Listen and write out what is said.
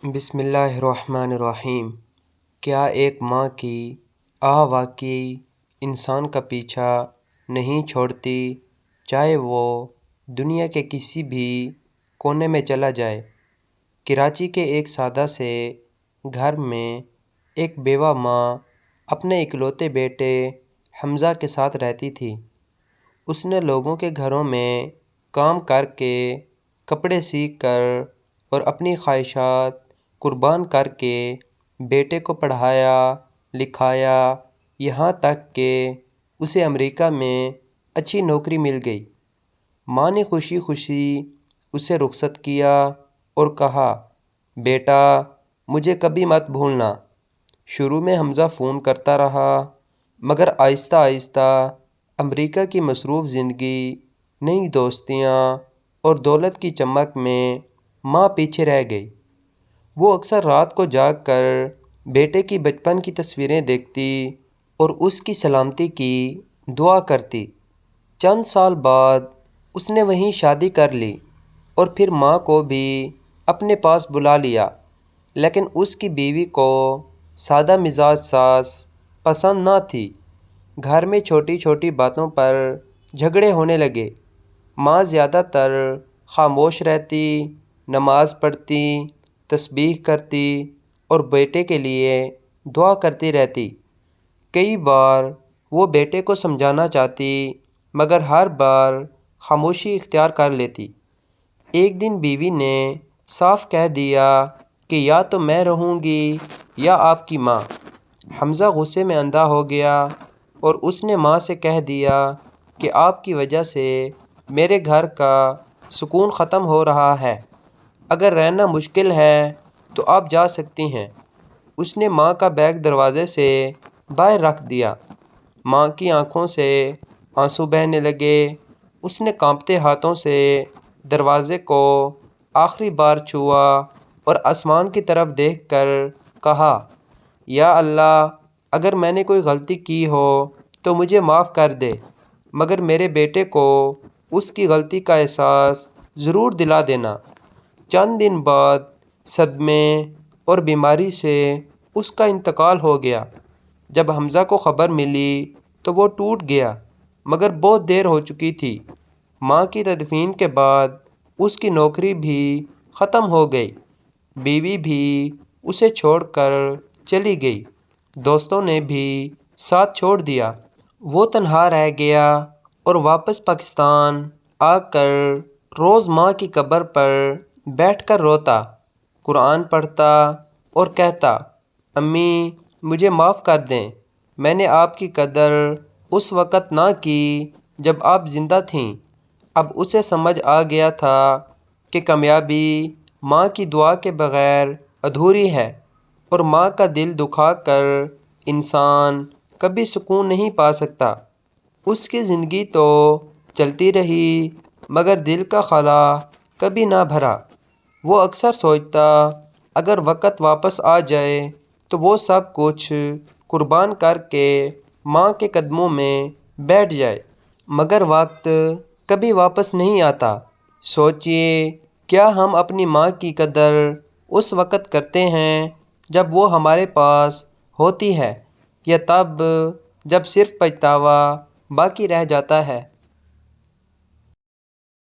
بسم اللہ الرحمن الرحیم۔ کیا ایک ماں کی آہ واقعی انسان کا پیچھا نہیں چھوڑتی، چاہے وہ دنیا کے کسی بھی کونے میں چلا جائے۔ کراچی کے ایک سادہ سے گھر میں ایک بیوہ ماں اپنے اکلوتے بیٹے حمزہ کے ساتھ رہتی تھی۔ اس نے لوگوں کے گھروں میں کام کر کے، کپڑے سی کر اور اپنی خواہشات قربان کر کے بیٹے کو پڑھایا لکھایا، یہاں تک کہ اسے امریکہ میں اچھی نوکری مل گئی۔ ماں نے خوشی خوشی اسے رخصت کیا اور کہا، بیٹا مجھے کبھی مت بھولنا۔ شروع میں حمزہ فون کرتا رہا، مگر آہستہ آہستہ امریکہ کی مصروف زندگی، نئی دوستیاں اور دولت کی چمک میں ماں پیچھے رہ گئی۔ وہ اکثر رات کو جاگ کر بیٹے کی بچپن کی تصویریں دیکھتی اور اس کی سلامتی کی دعا کرتی۔ چند سال بعد اس نے وہیں شادی کر لی اور پھر ماں کو بھی اپنے پاس بلا لیا، لیکن اس کی بیوی کو سادہ مزاج ساس پسند نہ تھی۔ گھر میں چھوٹی چھوٹی باتوں پر جھگڑے ہونے لگے۔ ماں زیادہ تر خاموش رہتی، نماز پڑھتی، تسبیح کرتی اور بیٹے کے لیے دعا کرتی رہتی۔ کئی بار وہ بیٹے کو سمجھانا چاہتی، مگر ہر بار خاموشی اختیار کر لیتی۔ ایک دن بیوی نے صاف کہہ دیا کہ یا تو میں رہوں گی یا آپ کی ماں۔ حمزہ غصے میں اندھا ہو گیا اور اس نے ماں سے کہہ دیا کہ آپ کی وجہ سے میرے گھر کا سکون ختم ہو رہا ہے، اگر رہنا مشکل ہے تو آپ جا سکتی ہیں۔ اس نے ماں کا بیگ دروازے سے باہر رکھ دیا۔ ماں کی آنکھوں سے آنسو بہنے لگے۔ اس نے کانپتے ہاتھوں سے دروازے کو آخری بار چھوا اور آسمان کی طرف دیکھ کر کہا، یا اللہ، اگر میں نے کوئی غلطی کی ہو تو مجھے معاف کر دے، مگر میرے بیٹے کو اس کی غلطی کا احساس ضرور دلا دینا۔ چند دن بعد صدمے اور بیماری سے اس کا انتقال ہو گیا۔ جب حمزہ کو خبر ملی تو وہ ٹوٹ گیا، مگر بہت دیر ہو چکی تھی۔ ماں کی تدفین کے بعد اس کی نوکری بھی ختم ہو گئی، بیوی بھی اسے چھوڑ کر چلی گئی، دوستوں نے بھی ساتھ چھوڑ دیا۔ وہ تنہا رہ گیا اور واپس پاکستان آ کر روز ماں کی قبر پر بیٹھ کر روتا، قرآن پڑھتا اور کہتا، امی مجھے معاف کر دیں، میں نے آپ کی قدر اس وقت نہ کی جب آپ زندہ تھیں۔ اب اسے سمجھ آ گیا تھا کہ کامیابی ماں کی دعا کے بغیر ادھوری ہے، اور ماں کا دل دکھا کر انسان کبھی سکون نہیں پا سکتا۔ اس کی زندگی تو چلتی رہی، مگر دل کا خلا کبھی نہ بھرا۔ وہ اکثر سوچتا، اگر وقت واپس آ جائے تو وہ سب کچھ قربان کر کے ماں کے قدموں میں بیٹھ جائے، مگر وقت کبھی واپس نہیں آتا۔ سوچئے، کیا ہم اپنی ماں کی قدر اس وقت کرتے ہیں جب وہ ہمارے پاس ہوتی ہے، یا تب جب صرف پچھتاوا باقی رہ جاتا ہے؟